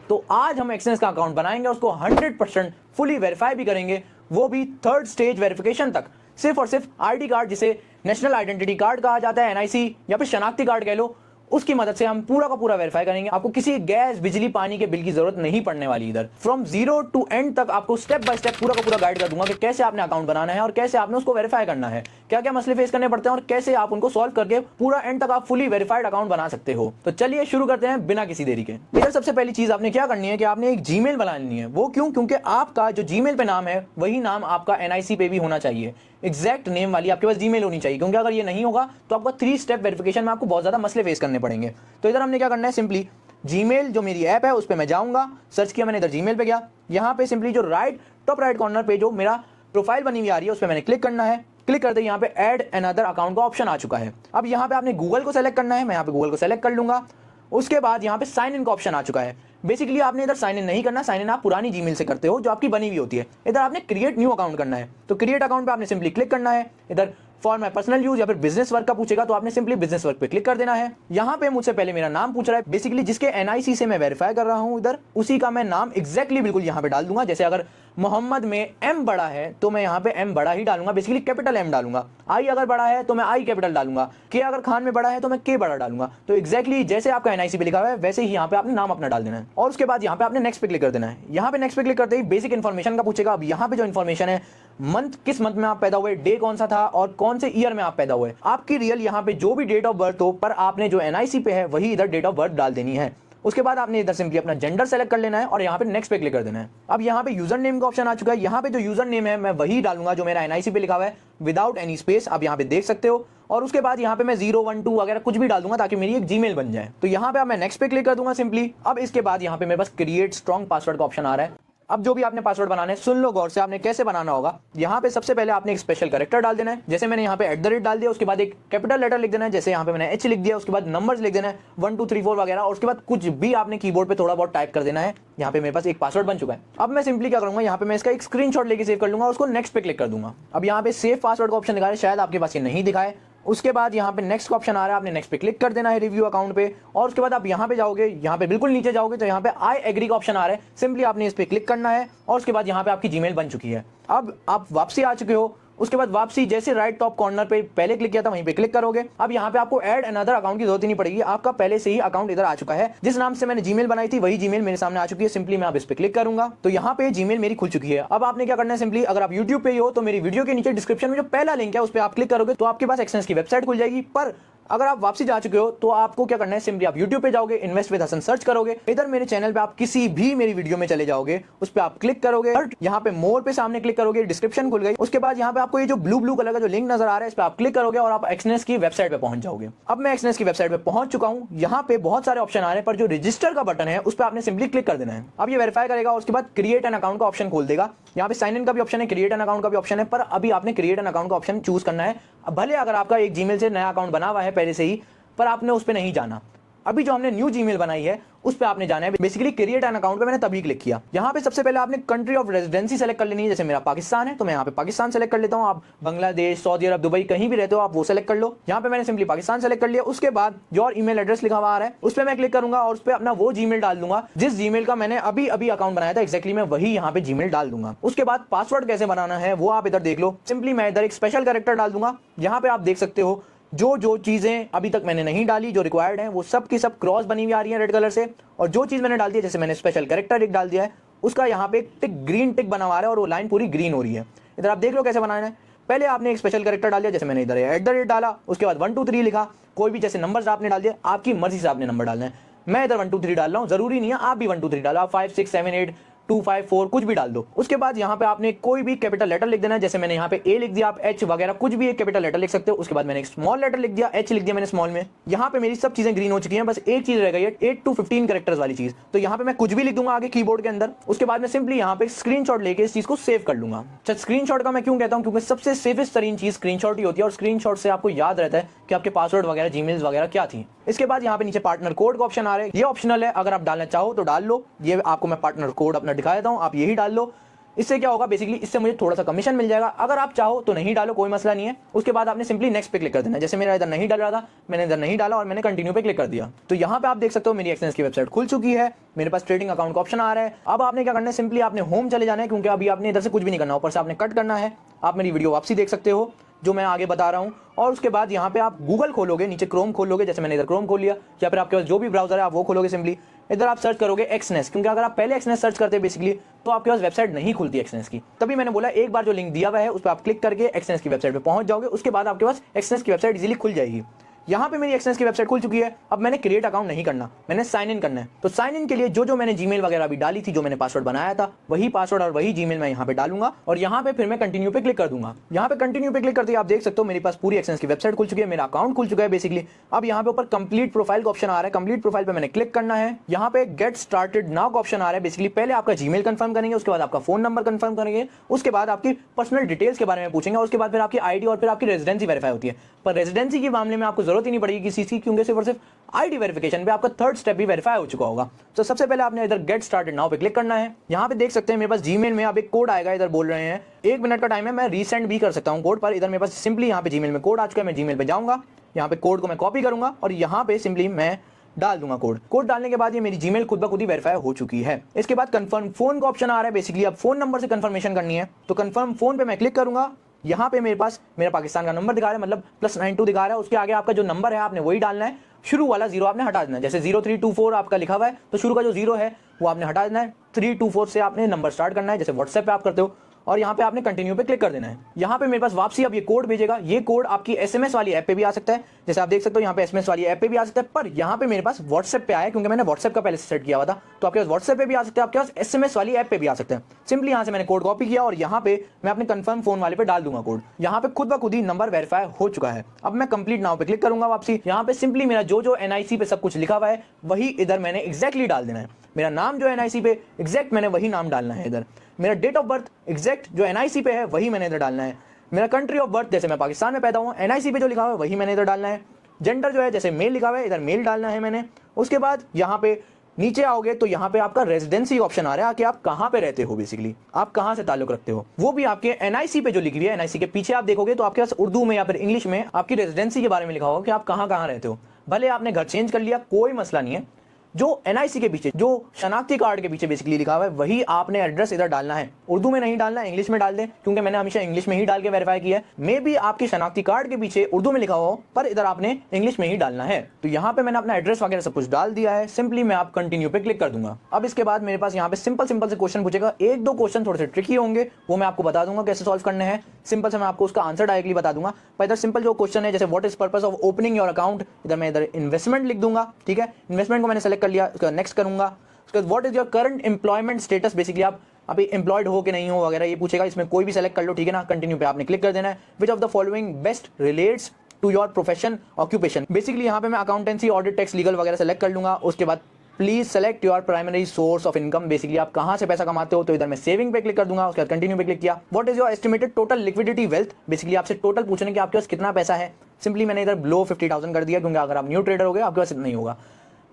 तो आज हम एक्सनेस का अकाउंट बनाएंगे, उसको 100% फुली वेरीफाई भी करेंगे, वो भी 3rd स्टेज वेरिफिकेशन तक। सिर्फ और सिर्फ आईडी कार्ड, जिसे नेशनल आइडेंटिटी कार्ड कहा जाता है, एनआईसी या फिर शनाख्ती कार्ड कह लो, उसकी मदद से हम पूरा का पूरा वेरीफाई करेंगे। आपको किसी गैस, बिजली, पानी के बिल की जरूरत नहीं पड़ने वाली। इधर फ्रॉम 0 टू एंड तक आपको स्टेप बाय स्टेप पूरा का पूरा गाइड कर दूंगा कि कैसे आपने अकाउंट बनाना है और कैसे आपने उसको वेरीफाई करना है, क्या क्या मसले फेस करने पड़ते हैं और कैसे आप उनको सॉल्व करके पूरा एंड तक आप फुली वेरीफाइड अकाउंट बना सकते हो। तो चलिए शुरू करते हैं बिना किसी देरी के। इधर सबसे पहली चीज आपने क्या करनी है कि आपने एक जीमेल बना लेनी है। वो क्यों? क्योंकि आपका जो जीमेल पे नाम है वही नाम आपका एनआईसी पे भी होना चाहिए। एग्जैक्ट नेम वाली आपके पास जीमेल होनी चाहिए, क्योंकि अगर ये नहीं होगा तो आपका 3 स्टेप वेरिफिकेशन में आपको बहुत ज्यादा मसले फेस करने पड़ेंगे। तो इधर हमने क्या करना है, सिंपली जीमेल जो मेरी ऐप है उस पर मैं जाऊंगा, सर्च किया मैंने, इधर जीमेल पे गया, यहाँ पे सिंपली जो टॉप राइट कॉर्नर पे जो मेरा प्रोफाइल बनी हुई आ रही है उस पर मैंने क्लिक करना है। क्लिक करते ही यहाँ पे ऐड अनदर अकाउंट का ऑप्शन आ चुका है। अब यहाँ पे आपने गूगल को सेलेक्ट करना है, मैं यहाँ पे गूगल को सेलेक्ट कर लूंगा। उसके बाद यहाँ पे साइन इन का ऑप्शन आ चुका है। बेसिकली आपने इधर साइन इन नहीं करना, साइन इन आप पुरानी जीमेल से करते हो जो आपकी बनी हुई होती है। इधर आपने क्रिएट न्यू अकाउंट करना है, तो क्रिएट अकाउंट पे आपने सिंपली क्लिक करना है। इधर फॉर माई पर्सनल यूज या फिर बिजनेस वर्क का पूछेगा तो आपने सिंपली बिजनेस वर्क पे क्लिक कर देना है। यहाँ पे मुझसे पहले मेरा नाम पूछ रहा है, बेसिकली जिसके एनआईसी से मैं वेरीफाई कर रहा हूँ इधर उसी का मैं नाम एग्जैक्टली बिल्कुल यहाँ पे डाल दूंगा। जैसे अगर मोहम्मद में एम बड़ा है तो मैं यहाँ पे एम बड़ा ही डालूंगा, बेसिकली कैपिटल एम डालूंगा। आई अगर बड़ा है तो मैं आई कैपिटल डालूंगा। के अगर खान में बड़ा है तो मैं के बड़ा डालूंगा। तो एग्जैक्टली जैसे आपका एनआईसी पे लिखा हुआ है वैसे ही यहाँ पे आपने नाम अपना डाल देना है। और उसके बाद यहाँ पे आपने नेक्स्ट पे क्लिक कर देना है। यहाँ पे नेक्स्ट पे क्लिक करते ही बेसिक इन्फॉर्मेशन का पूछेगा। अब यहाँ पे जो इन्फॉर्मेशन है, मंथ, किस मंथ में आप पैदा हुए, डे कौन सा था और कौन से ईयर में आप पैदा हुए, आपकी रियल यहाँ पे जो भी डेट ऑफ बर्थ हो, पर आपने जो एनआईसी पे है वही इधर डेट ऑफ बर्थ डाल देनी है। उसके बाद आपने इधर सिंपली अपना जेंडर सेलेक्ट कर लेना है और यहाँ पे नेक्स्ट पे क्लिक कर देना है। अब यहाँ पे यूजर नेम का ऑप्शन आ चुका है। यहाँ पे जो यूजर नेम है मैं वही डालूंगा जो मेरा एनआईसी पे लिखा हुआ है, विदाउट एनी स्पेस। आप यहाँ पे देख सकते हो। और उसके बाद यहाँ पे मैं 0 1 2 वगैरह कुछ भी डाल दूंगा ताकि मेरी एक जीमेल बन जाए। तो यहाँ पे अब मैं नेक्स्ट पे क्लिक कर दूंगा सिंपली। अब इसके बाद यहाँ पे मेरे पास क्रिएट स्ट्रॉन्ग पासवर्ड का ऑप्शन आ रहा है। अब जो भी आपने पासवर्ड बनाना है, सुन लो गौर से, आपने कैसे बनाना होगा। यहाँ पे सबसे पहले आपने एक स्पेशल कैरेक्टर डाल देना है। जैसे मैंने यहाँ पे @ डाल दिया, उसके बाद एक कैपिटल लेटर लिख देना है। जैसे यहाँ पे मैंने H लिख दिया, उसके बाद नंबर्स लिख देना है 1 2 3 4 वगैरह। और उसके बाद कुछ भी आपने कीबोर्ड पे थोड़ा बहुत टाइप कर देना है। यहाँ पे मेरे पास एक पासवर्ड बन चुका है। अब मैं सिंपली क्या करूंगा, यहाँ पे मैं इसका एक स्क्रीनशॉट लेके सेव कर लूंगा, उसको नेक्स्ट पे क्लिक कर दूंगा। अब यहाँ पे सेव पासवर्ड का ऑप्शन दिखा रहा है, शायद आपके पास ये नहीं दिखाए। उसके बाद यहाँ पे नेक्स्ट का ऑप्शन आ रहा है, आपने नेक्स्ट पे क्लिक कर देना है रिव्यू अकाउंट पे। और उसके बाद आप यहाँ पे जाओगे, यहाँ पे बिल्कुल नीचे जाओगे तो यहाँ पे आई एग्री का ऑप्शन आ रहा है, सिंपली आपने इस पे क्लिक करना है। और उसके बाद यहाँ पे आपकी जीमेल बन चुकी है। अब आप वापसी आ चुके हो। उसके बाद वापसी जैसे राइट टॉप कॉर्नर पे पहले क्लिक किया था वहीं पे क्लिक करोगे। अब यहाँ पे आपको ऐड अनदर अकाउंट की जरूरत ही नहीं पड़ेगी, आपका पहले से ही अकाउंट इधर आ चुका है। जिस नाम से मैंने जीमेल बनाई थी वही जीमेल मेरे सामने आ चुकी है। सिंपली मैं अब इस पे क्लिक करूंगा तो यहाँ पे जीमेल मेरी खुल चुकी है। अब आपने क्या करना है, सिंपली अगर आप यूट्यूब पे ही हो तो मेरी वीडियो के नीचे डिस्क्रिप्शन में जो पहला लिंक है उस पर आप क्लिक करोगे तो आपके पास एक्सनेस की वेबसाइट खुल जाएगी। पर अगर आप वापसी जा चुके हो तो आपको क्या करना है, सिंपली आप YouTube पे जाओगे, इन्वेस्ट विद हसन सर्च करोगे। इधर मेरे चैनल पे आप किसी भी मेरी वीडियो में चले जाओगे, उस पे आप क्लिक करोगे, यहाँ पे मोर पे सामने क्लिक करोगे, डिस्क्रिप्शन खुल गई। उसके बाद यहाँ पे आपको ये जो ब्लू कलर का जो लिंक नजर आ रहा है इस पे आप क्लिक करोगे और आप एक्सनेस की वेबसाइट पे पहुंच जाओगे। अब मैं एक्सनेस की वेबसाइट पे पहुंच चुका हूँ। यहाँ पे बहुत सारे ऑप्शन आ रहे हैं, पर जो रजिस्टर का बटन है उस पर आपने सिंपली क्लिक कर देना है। अब ये वेरीफाई करेगा और उसके बाद क्रिएट एन अकाउंट का ऑप्शन खोल देगा। यहाँ पे साइन इन का भी ऑप्शन है, क्रिएट एन अकाउंट का भी ऑप्शन है, पर अभी आपने क्रिएट एन अकाउंट का ऑप्शन चूज करना है। भले अगर आपका एक जीमेल से नया अकाउंट बना हुआ है पहले से ही, पर आपने उस पे नहीं जाना। अभी जो हमने न्यू जीमेल बनाई है उस पे आपने जाना है। बेसिकली क्रिएट एन अकाउंट पे मैंने तभी क्लिक किया। यहाँ पे सबसे पहले आपने कंट्री ऑफ रेजिडेंसी सेलेक्ट कर लेनी है। जैसे मेरा पाकिस्तान है तो मैं यहाँ पे पाकिस्तान सेलेक्ट कर लेता हूँ। आप बांग्लादेश, सऊदी अरब, दुबई कहीं भी रहते हो आप वो सेलेक्ट कर लो। यहाँ पे मैंने सिंपली पाकिस्तान सेलेक्ट कर लिया। उसके बाद योर ईमेल एड्रेस लिखा हुआ आ रहा है उस पर मैं क्लिक करूंगा और उस पर अपना वो जीमेल डाल दूंगा जिस जीमेल का मैंने अभी अभी अकाउंट बनाया था। एक्जैक्टली मैं वही यहाँ पे जीमेल डाल दूंगा। उसके बाद पासवर्ड कैसे बनाना है वो आप इधर देख लो। सिंपली मैं इधर एक स्पेशल कैरेक्टर डाल दूंगा। यहाँ पे आप देख सकते हो जो चीजें अभी तक मैंने नहीं डाली जो रिक्वायर्ड हैं वो सब की सब क्रॉस बनी हुई आ रही है रेड कलर से। और जो चीज मैंने डाल दी है, जैसे मैंने स्पेशल कैरेक्टर एक डाल दिया है, उसका यहाँ पे एक टिक ग्रीन टिक बना हुआ है और वो लाइन पूरी ग्रीन हो रही है। इधर आप देख लो कैसे बनाना है। पहले आपने एक स्पेशल कैरेक्टर डाल दिया, जैसे मैंने इधर @ डाला, उसके बाद 1 2 3 लिखा। कोई भी जैसे नंबर्स आपने डाल दिया, आपकी मर्जी से आपने नंबर डालना है। मैं इधर 1 2 3 डाल रहा हूँ, जरूरी नहीं है आप भी 1 2 3 डालो, आप 5 6 7 8 2 5 4 कुछ भी डाल दो। उसके बाद यहाँ पे आपने कोई भी कैपिटल लेटर लिख देना है। जैसे मैंने यहाँ पे ए लिख दिया, आप एच वगैरह कुछ भी एक कैपिटल लेटर लिख सकते हो। उसके बाद मैंने एक स्मॉल लेटर लिख दिया, एच लिख दिया मैंने स्मॉल में। यहाँ पे मेरी सब चीजें ग्रीन हो चुकी हैं, बस एक चीज रह गई है 8 to 15 कैरेक्टर्स वाली चीज। तो यहाँ पे मैं कुछ भी लिख दूंगा आगे कीबोर्ड के अंदर। उसके बाद मैं सिंपली यहाँ पे स्क्रीनशॉट लेके इस चीज को सेव कर लूंगा। स्क्रीनशॉट का मैं क्यों कहता हूँ, क्योंकि सबसे सेफेस्ट तरीन चीज स्क्रीनशॉट ही होती है और स्क्रीनशॉट से आपको याद रहता है कि आपके पासवर्ड वगैरह, जीमेल्स वगैरह क्या थी। इसके बाद यहाँ पे नीचे पार्टनर कोड का ऑप्शन आ रहा है, ये ऑप्शनल है, अगर आप डालना चाहो तो डाल लो। ये आपको मैं पार्टनर कोड अपना दिखा देता हूँ, आप यही डाल लो। इससे क्या होगा बेसिकली, इससे मुझे थोड़ा सा कमीशन मिल जाएगा। अगर आप चाहो तो नहीं डालो, कोई मसला नहीं है। उसके बाद आपने सिंपली नेक्स्ट पे क्लिक कर देना। जैसे मेरा इधर नहीं डाल रहा था, मैंने इधर नहीं डाला और मैंने कंटिन्यू पे क्लिक कर दिया। तो यहाँ पे आप देख सकते हो मेरी एक्सचेंज की वेबसाइट खुल चुकी है, मेरे पास ट्रेडिंग अकाउंट का ऑप्शन आ रहा है। अब आपने क्या करना है, सिंपली आपने होम चले जाना है, क्योंकि अभी आपने इधर से कुछ भी नहीं करना, ऊपर से आपने कट करना है। आप मेरी वीडियो वापसी देख सकते हो जो मैं आगे बता रहा हूं। और उसके बाद यहाँ पे आप गूगल खोलोगे, नीचे क्रोम खोलोगे, जैसे मैंने इधर क्रोम खोल लिया, या फिर आपके पास जो भी ब्राउजर है आप वो खोलोगे। सिंपली इधर आप सर्च करोगे एक्सनेस, क्योंकि अगर आप पहले एक्सनेस सर्च करते बेसिकली तो आपके पास वेबसाइट नहीं खुलती एक्सनेस की। तभी मैंने बोला एक बार जो लिंक दिया हुआ है उस पर आप क्लिक करके एक्सनेस की वेबसाइट पे पहुंच जाओगे। उसके बाद आपके पास एक्सनेस की वेबसाइट इजीली खुल जाएगी। यहाँ पे मेरी एक्सचेंज की वेबसाइट खुल चुकी है। अब मैंने क्रिएट अकाउंट नहीं करना, मैंने साइन इन करना है। तो साइन इन के लिए जो मैंने जीमेल वगैरह भी डाली थी, जो मैंने पासवर्ड बनाया था, वही पासवर्ड और वही जीमेल मैं यहाँ पे डालूंगा और यहाँ पे फिर मैं कंटिन्यू पे क्लिक कर दूंगा। यहाँ पे कंटिन्यू पे क्लिक करते ही आप देख सकते हो मेरे पास पूरी एक्सचेंज की वेबसाइट खुल चुकी है, मेरा अकाउंट खुल चुका है बेसिकली। अब यहाँ पे ऊपर कंप्लीट प्रोफाइल का ऑप्शन आ रहा है, कंप्लीट प्रोफाइल पे मैंने क्लिक करना है। यहाँ पे गेट स्टार्टेड नाउ का ऑप्शन आ रहा है। बेसिकली पहले आपका जीमेल कंफर्म करेंगे, उसके बाद आपका फोन नंबर कंफर्म करेंगे, उसके बाद आपकी पर्सनल डिटेल्स के बारे में पूछेंगे, उसके बाद फिर आपकी आईडी और फिर आपकी रेजिडेंसी वेरीफाई होती है। पर रेजिडेंसी के मामले में आपको जरूरत ही नहीं पड़ेगी किसी की, क्योंकि सिर्फ और सिर्फ आईडी वेरिफिकेशन पे आपका थर्ड स्टेप भी वेरीफाई हो चुका होगा। तो सबसे पहले आपने इधर गेट स्टार्टेड नाउ पे क्लिक करना है। यहाँ पे देख सकते हैं मेरे पास जीमेल में अब एक कोड आएगा, इधर बोल रहे हैं 1 मिनट का टाइम है, मैं रीसेंड भी कर सकता हूँ कोड, पर इधर मेरे पास सिंपली यहाँ पे जीमेल में कोड आ चुका है। मैं जीमेल पे जाऊंगा, यहाँ पे कोड को मैं कॉपी करूंगा और यहाँ पे सिंपली मैं डाल दूंगा कोड डालने के बाद ये मेरी जीमेल खुद ब खुद ही वेरीफाई हो चुकी है। इसके बाद कंफर्म फोन का ऑप्शन आ रहा है। बेसिकली अब फोन नंबर से कंफर्मेशन करनी है, तो कंफर्म फोन पे मैं क्लिक करूंगा। यहाँ पे मेरे पास मेरा पाकिस्तान का नंबर दिखा रहा है, मतलब +92 दिखा रहा है। उसके आगे आपका जो नंबर है आपने वही डालना है, शुरू वाला 0 आपने हटा देना है। जैसे 0324 आपका लिखा हुआ है तो शुरू का जो 0 है वो आपने हटा देना है। 324 से आपने नंबर स्टार्ट करना है, जैसे व्हाट्सएप पे आप करते हो, और यहाँ पे आपने कंटिन्यू पे क्लिक कर देना है। यहाँ पे मेरे पास वापसी अब ये कोड भेजेगा। ये कोड आपकी एसएमएस वाली ऐप पे भी आ सकता है, जैसे आप देख सकते हो यहाँ पे एसएमएस वाली ऐप पे भी आ सकता है, पर यहाँ पे मेरे पास व्हाट्सएप पे आया क्योंकि मैंने व्हाट्सएप का पहले से सेट किया हुआ था। तो आपके पास व्हाट्सएप पे भी आ सकता है, आपके पास एसएमएस वाली ऐप पे भी आ सकता है। सिंपली यहाँ से मैंने कोड कॉपी किया और यहाँ पे मैं अपने कंफर्म फोन वाले पे डाल दूंगा कोड। यहाँ पे खुद ब खुद ही नंबर वेरीफाई हो चुका है। अब मैं कंप्लीट नाउ पे क्लिक करूंगा वापसी। यहाँ पे सिंपली मेरा जो एनआईसी पे सब कुछ लिखा हुआ है वही इधर मैंने एग्जैक्टली डाल देना है। मेरा नाम जो एनआईसी पे एग्जैक्ट मैंने वही नाम डालना है इधर। मेरा डेट ऑफ बर्थ एग्जैक्ट जो एनआईसी पे है वही मैंने इधर डालना है। मेरा कंट्री ऑफ बर्थ, जैसे मैं पाकिस्तान में पैदा हुआ, एनआईसी पे जो लिखा हुआ है वही मैंने इधर डालना है। जेंडर जो है जैसे मेल लिखा हुआ है इधर मेल डालना है मैंने। उसके बाद यहाँ पे नीचे आओगे तो यहाँ पे आपका रेजिडेंसी ऑप्शन आ रहा है कि आप कहाँ पे रहते हो, बेसिकली आप कहाँ से ताल्लुक रखते हो, वो भी आपके एनआईसी पे जो लिखी हुई है। एनआईसी के पीछे आप देखोगे तो आपके पास उर्दू में या फिर इंग्लिश में आपकी रेजिडेंसी के बारे में लिखा होगा कि आप कहाँ कहाँ रहते हो। भले आपने घर चेंज कर लिया, कोई मसला नहीं है। जो एनआईसी के पीछे, जो शनाख्ती कार्ड के पीछे बेसिकली लिखा हुआ है वही आपने एड्रेस इधर डालना है। उर्दू में नहीं डालना, इंग्लिश में डाल दें, क्योंकि मैंने हमेशा इंग्लिश में ही डाल के वेरीफाई किया है। मे बी आपकी शनाख्ती कार्ड के पीछे उर्दू में लिखा हो, पर इधर आपने इंग्लिश में ही डालना है। तो यहाँ पे मैंने अपना एड्रेस वगैरह सब कुछ डाल दिया है। सिंपली मैं आप कंटिन्यू पे क्लिक कर दूंगा। अब इसके बाद मेरे पास यहाँ पे सिंपल से क्वेश्चन पूछेगा। 1-2 क्वेश्चन थोड़े से ट्रिकी होंगे, वो मैं आपको बता दूंगा कैसे सॉल्व करने हैं। सिंपल से मैं आपको उसका आंसर डायरेक्टली बता दूंगा। पर इधर सिंपल जो क्वेश्चन है, जैसे what is purpose of opening your account, इधर मैं इधर इन्वेस्टमेंट लिख दूंगा। ठीक है, इन्वेस्टमेंट को मैंने सेलेक्ट कर लिया, उसका नेक्स्ट करूंगा। उसके बाद what is your current employment status, basically आप अभी एम्प्लॉयड हो कि नहीं हो वगैरह ये पूछेगा। इसमें कोई भी सेलेक्ट कर लो, ठीक है ना। कंटिन्यू पे आपने क्लिक कर देना है। Which of the following best relates to your profession occupation, basically यहाँ पे मैं अकाउंटेंसी, ऑडिट, टैक्स, लीगल वगैरह सेलेक्ट कर लूंगा। उसके बाद please select your primary source of income, basically आप कहाँ से पैसा कमाते हो, तो इधर मैं सेविंग पे क्लिक कर दूंगा। उसके बाद कंटिन्यू पे क्लिक किया। What is your estimated total liquidity wealth, basically आपसे टोटल पूछने कि आपके पास कितना पैसा है। सिंपली मैंने इधर बिलो 50,000 कर दिया, क्योंकि अगर आप न्यू ट्रेडर हो गए आपके पास नहीं होगा,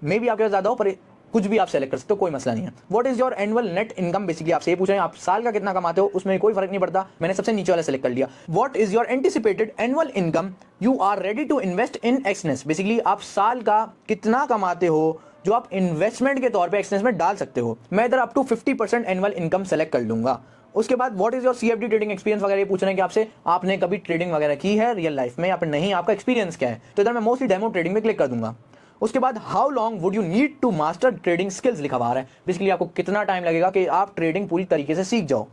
मे बी आपके पास ज्यादा हो, पर कुछ भी आप सेलेक्ट कर सकते हो, कोई मसला नहीं है। What is your annual net income, basically आपसे ये पूछ रहे हैं आप साल का कितना कमाते हो, उसमें कोई फर्क नहीं पड़ता, मैंने सबसे नीचे वाला सेलेक्ट कर लिया। What is your anticipated annual income you are ready to invest in Exness, basically आप साल का कितना कमाते हो जो आप इन्वेस्टमेंट के तौर पे एक्सनेस में डाल सकते हो। मैं इधर up to 50% annual income select कर लूंगा। उसके बाद what is your CFD trading experience वगैरह ये पूछ रहे हैं कि आपसे आपने कभी ट्रेडिंग वगैरह की है रियल लाइफ में या फिर नहीं, आपका एक्सपीरियंस क्या है। तो इधर मैं मोस्टली डेमो ट्रेडिंग में क्लिक कर दूंगा। उसके बाद how long would you need to master trading skills लिखा हुआ है, बेसिकली आपको कितना टाइम लगेगा कि आप ट्रेडिंग पूरी तरीके से सीख जाओ।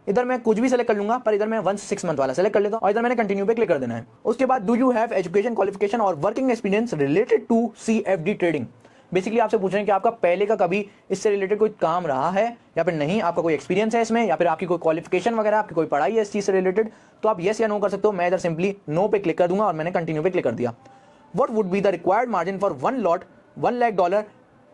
इधर मैं कुछ भी सेलेक्ट कर लूंगा, पर इधर मैं 1 से 6 मंथ वाला सेलेक्ट कर लेता हूं और इधर मैंने कंटिन्यू पे क्लिक कर देना है। उसके बाद do you have education, qualification और working experience related to CFD trading, basically आपसे पूछ रहे हैं कि आपका पहले का कभी इससे रिलेटेड कोई काम रहा है या फिर नहीं, आपका कोई एक्सपीरियंस है इसमें, या फिर आपकी कोई क्वालिफिकेशन वगैरह, आपकी कोई पढ़ाई है इस चीज से रिलेटेड, तो आप येस या नो कर सकते हो। मैं इधर सिंपली नो पे क्लिक कर दूंगा और मैंने कंटिन्यू पे क्लिक कर दिया। What would be the required margin for one lot $1 lakh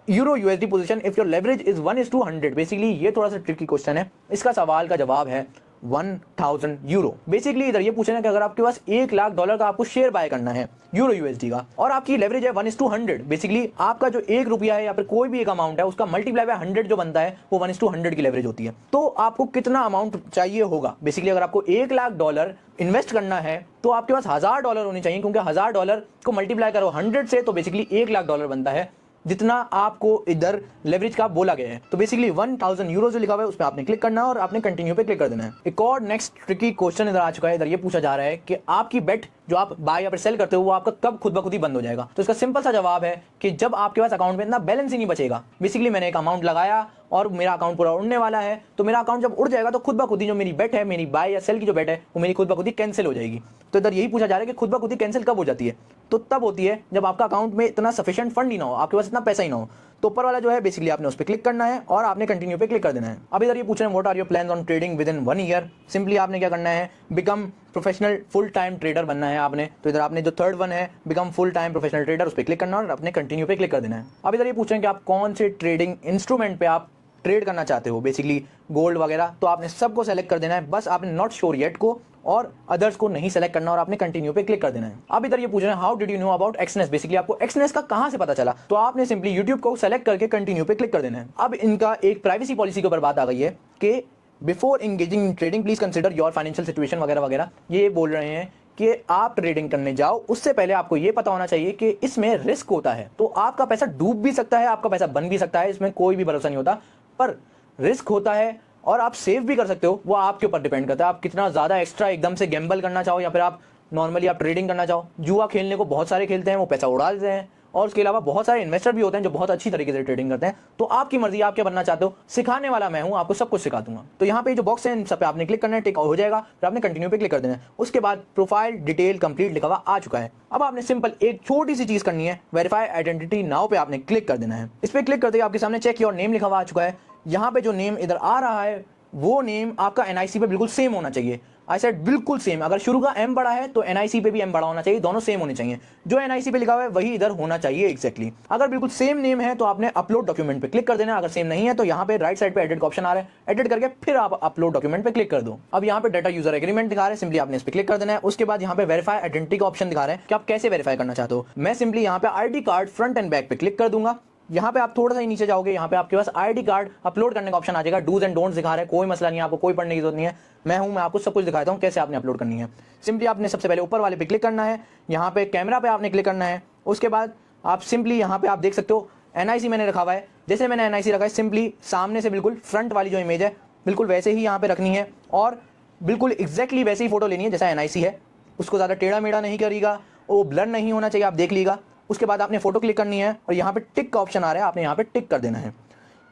euro USD position if your leverage is 1:100, basically ये थोड़ा सा ट्रिकी क्वेश्चन है। इसका सवाल का जवाब है 1000 यूरो। बेसिकली इधर ये पूछना है कि अगर आपके पास $1,00,000 का आपको शेयर बाय करना है यूरो यूएसडी का, और आपकी लेवरेज है 1:100, बेसिकली आपका जो ₹1 है या फिर कोई भी एक अमाउंट है उसका मल्टीप्लाई बाय 100 जो बनता है वो 1:100 की लेवरेज होती है। तो आपको कितना अमाउंट चाहिए होगा? बेसिकली अगर आपको $1,00,000 इन्वेस्ट करना है तो आपके पास $1000 होने चाहिए, क्योंकि $1000 को मल्टीप्लाई करो 100 से तो बेसिकली $1,00,000 बनता है, जितना आपको इधर लेवरेज का बोला गया है। तो बेसिकली 1000 यूरो जो लिखा हुआ है उस पर आपने क्लिक करना है और आपने कंटिन्यू पे क्लिक कर देना है। एक और नेक्स्ट ट्रिकी क्वेश्चन इधर आ चुका है। इधर ये पूछा जा रहा है कि आपकी बेट जो आप बाय या फिर सेल करते हो वो आपका कब खुद ब खुद ही बंद हो जाएगा। तो इसका सिंपल सा जवाब है कि जब आपके पास अकाउंट में इतना बैलेंस ही नहीं बचेगा। बेसिकली मैंने एक अमाउंट लगाया और मेरा अकाउंट पूरा उड़ने वाला है, तो मेरा अकाउंट जब उड़ जाएगा तो खुद ब खुद ही जो मेरी बेट है, मेरी बाय या सेल की जो बेट है वो मेरी खुद ब खुद ही कैंसिल हो जाएगी। तो इधर यही पूछा जा रहा है कि खुद ब खुद ही कैंसिल कब हो जाती है? तो तब होती है जब आपका अकाउंट में इतना सफिशिएंट फंड ही ना हो, आपके पास इतना पैसा ही ना हो। तो ऊपर वाला जो है बेसिकली आपने उस पर क्लिक करना है और आपने कंटिन्यू पे क्लिक कर देना है। अब इधर ये पूछ रहे हैं what are your plans on trading within 1 year. Simply आपने क्या करना है, become professional full time trader बनना है आपने। तो इधर आपने जो थर्ड वन है become full time professional trader, उस पर क्लिक करना और अपने कंटिन्यू पे क्लिक कर देना है। अब इधर ये पूछ रहे हैं कि आप कौन से ट्रेडिंग इंस्ट्रूमेंट पे आप ट्रेड करना चाहते हो, बेसिकली गोल्ड वगैरह। तो आपने सबको सेलेक्ट कर देना है, बस आपने नॉट श्योर येट को और अदर्स को नहीं सेलेक्ट करना और आपने कंटिन्यू पे क्लिक कर देना है। अब इधर ये पूछ रहे हैं how did you know about Exness. Basically आपको एक्सनेस का कहां से पता चला? तो आपने सिंपली यूट्यूब को सेलेक्ट करके कंटिन्यू पे क्लिक कर देना है। अब इनका एक प्राइवेसी पॉलिसी के ऊपर बात आ गई है कि before engaging in trading please consider your financial situation वगैरह वगैरह। ये बोल रहे हैं कि आप ट्रेडिंग करने जाओ उससे पहले आपको ये पता होना चाहिए कि इसमें रिस्क होता है। तो आपका पैसा डूब भी सकता है, आपका पैसा बन भी सकता है, इसमें कोई भी भरोसा नहीं होता, पर रिस्क होता है और आप सेव भी कर सकते हो। वो आपके ऊपर डिपेंड करता है आप कितना ज़्यादा एक्स्ट्रा एकदम से गैम्बल करना चाहो या फिर आप नॉर्मली आप ट्रेडिंग करना चाहो। जुआ खेलने को बहुत सारे खेलते हैं, वो पैसा उड़ा देते हैं, और उसके अलावा बहुत सारे इन्वेस्टर भी होते हैं जो बहुत अच्छी तरीके से ट्रेडिंग करते हैं। तो आपकी मर्जी, आप क्या बनना चाहते हो। सिखाने वाला मैं हूं, आपको सब कुछ सिखा दूंगा। तो यहाँ पे जो बॉक्स है इन सब पे आपने क्लिक करना है, टिक हो जाएगा, फिर आपने कंटिन्यू पे क्लिक कर देना है। उसके बाद प्रोफाइल डिटेल कंप्लीट लिखा हुआ आ चुका है। अब आपने सिंपल एक छोटी सी चीज करनी है, वेरीफाई आइडेंटिटी नाउ पे आपने क्लिक कर देना है। इस पे क्लिक करते ही आपके सामने चेक योर नेम लिखा हुआ आ चुका है। यहाँ पे जो नेम इधर आ रहा है वो नेम आपका एनआईसी पे बिल्कुल सेम होना चाहिए। आई सेड बिल्कुल सेम। अगर शुरू का एम बड़ा है तो एनआईसी पे भी एम बड़ा होना चाहिए, दोनों सेम होने चाहिए। जो एनआईसी पे लिखा हुआ है वही इधर होना चाहिए एग्जैक्टली। अगर बिल्कुल सेम नेम है तो आपने अपलोड डॉक्यूमेंट पे क्लिक कर देना। अगर सेम नहीं है तो यहाँ पे राइट साइड पे एडिट का ऑप्शन आ रहा है, एडिट करके फिर आप अपलोड डॉक्यूमेंट पे क्लिक कर दो। अब यहाँ पे डाटा यूजर एग्रीमेंट दिखा रहे हैं, सिंपली आपने इस पे क्लिक कर देना है। उसके बाद यहाँ पे वेरीफाई आइडेंटिटी का ऑप्शन दिखा रहे हैं कि आप कैसे वेरीफाई करना चाहते हो। मैं सिंपली यहाँ पे ID card front end back पे क्लिक कर दूंगा। यहाँ पे आप थोड़ा सा ही नीचे जाओगे, यहाँ पे आपके पास आईडी कार्ड अपलोड करने का ऑप्शन आ जाएगा। डूज एंड डोंट्स दिखा रहे हैं, कोई मसला नहीं है, आपको कोई पढ़ने की जरूरत नहीं है। मैं आपको सब कुछ दिखाता हूँ कैसे आपने अपलोड करनी है। सिंपली आपने सबसे पहले ऊपर वाले पे क्लिक करना है, यहाँ पे कैमरा पे आपने क्लिक करना है। उसके बाद आप सिंपली यहाँ पे आप देख सकते हो एनआईसी मैंने रखा हुआ है। जैसे मैंने एनआईसी रखा है सिंपली सामने से बिल्कुल फ्रंट वाली जो इमेज है बिल्कुल वैसे ही यहाँ पे रखनी है और बिल्कुल एग्जैक्टली वैसे ही फोटो लेनी है जैसा एनआईसी है। उसको ज़्यादा टेढ़ा मेढ़ा नहीं करेगा, वो ब्लर नहीं होना चाहिए, आप देख लीजिएगा। उसके बाद आपने फोटो क्लिक करनी है और यहाँ पे टिक का ऑप्शन आ रहा है, आपने यहाँ पे टिक कर देना है।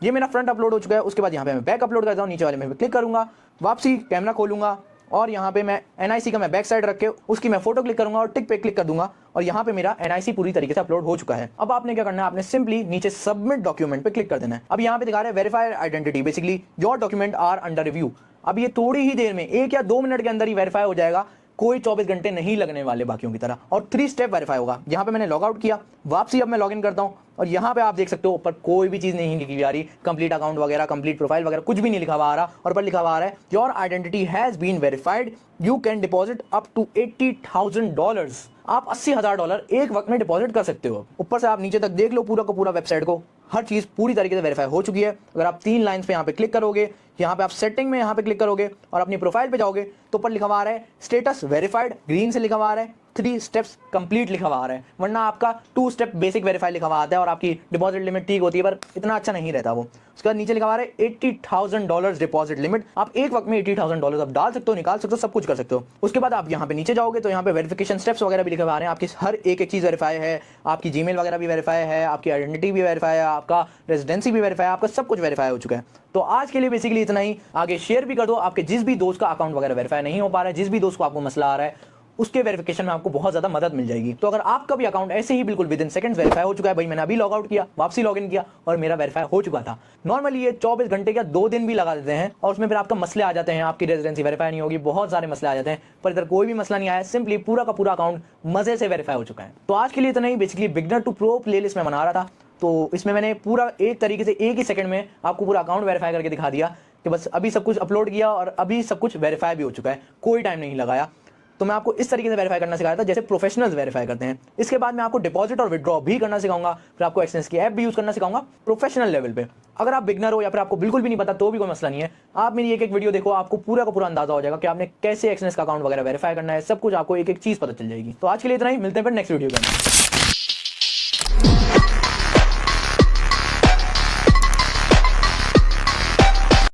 ये मेरा फ्रंट अपलोड हो चुका है। उसके बाद यहाँ पे मैं बैक अपलोड करता हूँ, नीचे वाले में क्लिक करूँगा, वापसी कैमरा खोलूँगा और यहाँ पे मैं एनआईसी का मैं बैक साइड रख के उसकी मैं फोटो क्लिक करूँगा और टिक पे क्लिक कर दूंगा और यहाँ पे मेरा एनआईसी पूरी तरीके से अपलोड हो चुका है। अब आपने क्या करना है, आपने सिंपली नीचे सबमिट डॉक्यूमेंट पे क्लिक कर देना है। अब यहाँ पे दिखा रहा है verify identity, basically your document are under review. अब ये थोड़ी ही देर में 1 या 2 मिनट के अंदर ही वेरीफाई हो जाएगा, कोई 24 घंटे नहीं लगने वाले बाकियों की तरह, और 3 स्टेप वेरीफाई होगा। यहाँ पे मैंने लॉग आउट किया, वापसी अब मैं लॉग इन करता हूँ और यहाँ पे आप देख सकते हो ऊपर कोई भी चीज़ नहीं लिखी हुई आ रही, कंप्लीट अकाउंट वगैरह, कंप्लीट प्रोफाइल वगैरह कुछ भी नहीं लिखा हुआ आ रहा। और ऊपर लिखा हुआ आ रहा है your identity has been verified, you can deposit up to $80,000। आप $80,000 एक वक्त में डिपॉजिट कर सकते हो। ऊपर से आप नीचे तक देख लो पूरा का पूरा वेबसाइट को, हर चीज़ पूरी तरीके से वेरीफाई हो चुकी है। अगर आप 3 लाइन्स पे यहाँ पे क्लिक करोगे, यहाँ पे आप सेटिंग में यहाँ पे क्लिक करोगे और अपनी प्रोफाइल पे जाओगे तो ऊपर लिखा हुआ आ रहा है स्टेटस वेरीफाइड, ग्रीन से लिखा हुआ आ रहा है, 3 स्टेप्स कंप्लीट लिखा हुआ आ रहा है। वरना आपका 2 स्टेप बेसिक वेरीफाई लिखा हुआ आता है और आपकी डिपॉजिट लिमिट ठीक होती है, पर इतना अच्छा नहीं रहता वो। उसके बाद नीचे लिखा हुआ है $80,000 डिपॉजिट लिमिट। आप एक वक्त में $80,000 आप डाल सकते हो, निकाल सकते हो, सब कुछ कर सकते हो। उसके बाद आप यहाँ पे नीचे जाओगे तो यहाँ पे वेरिफिकेशन स्टेप्स वगैरह भी लिखे हुए आ रहे हैं। आपकी हर एक चीज़ वेरीफाई है, आपकी जीमेल वगैरह भी वेरीफाई है, आपकी आइडेंटिटी भी वेरीफाई है, आपका रेजिडेंसी भी वेरीफाई है, आपका सब कुछ वेरीफाई हो चुका है। तो आज के लिए बेसिकली इतना ही। आगे शेयर भी कर दो, आपके जिस भी दोस्त का अकाउंट वगैरह वेरीफाई नहीं हो पा रहा है, जिस भी दोस्त को आपको मसला आ रहा है, उसके वेरिफिकेशन में आपको बहुत ज़्यादा मदद मिल जाएगी। तो अगर आपका भी अकाउंट ऐसे ही बिल्कुल विद इन सेकंड्स वेरीफाई हो चुका है, भाई मैंने अभी लॉग आउट किया, वापसी लॉग इन किया और मेरा वेरीफाई हो चुका था। नॉर्मली ये 24 घंटे या 2 दिन भी लगा देते हैं और उसमें फिर आपका मसले आ जाते हैं, आपकी रेजिडेंसी वेरीफाई नहीं होगी, बहुत सारे मसले आ जाते हैं। पर इधर कोई भी मसला नहीं आया, सिंपली पूरा का पूरा अकाउंट मजे से वेरीफाई हो चुका है। तो आज के लिए इतना ही। Basically beginner to pro playlist में बना रहा था, तो इसमें मैंने पूरा एक तरीके से एक ही सेकंड में आपको पूरा अकाउंट वेरीफाई करके दिखा दिया कि बस अभी सब कुछ अपलोड किया और अभी सब कुछ वेरीफाई भी हो चुका है, कोई टाइम नहीं लगाया। तो मैं आपको इस तरीके से वेरीफाई करना सिखाया था जैसे प्रोफेशनल्स वेरीफाई करते हैं। इसके बाद मैं आपको डिपॉजिट और विड्रॉ भी करना सिखाऊंगा, फिर आपको एक्सचेंज की ऐप भी यूज करना सिखाऊंगा प्रोफेशनल लेवल पे। अगर आप बिगनर हो या फिर आपको बिल्कुल भी नहीं पता तो भी कोई मसला नहीं है, आप मेरी एक एक वीडियो देखो, आपको पूरा का पूरा अंदाजा हो जाएगा कि आपने कैसे एक्सचेंज का अकाउंट वगैरह वेरीफाई करना है, सब कुछ आपको एक एक चीज पता चल जाएगी। तो आज के लिए इतना ही, मिलते हैं फिर नेक्स्ट वीडियो में।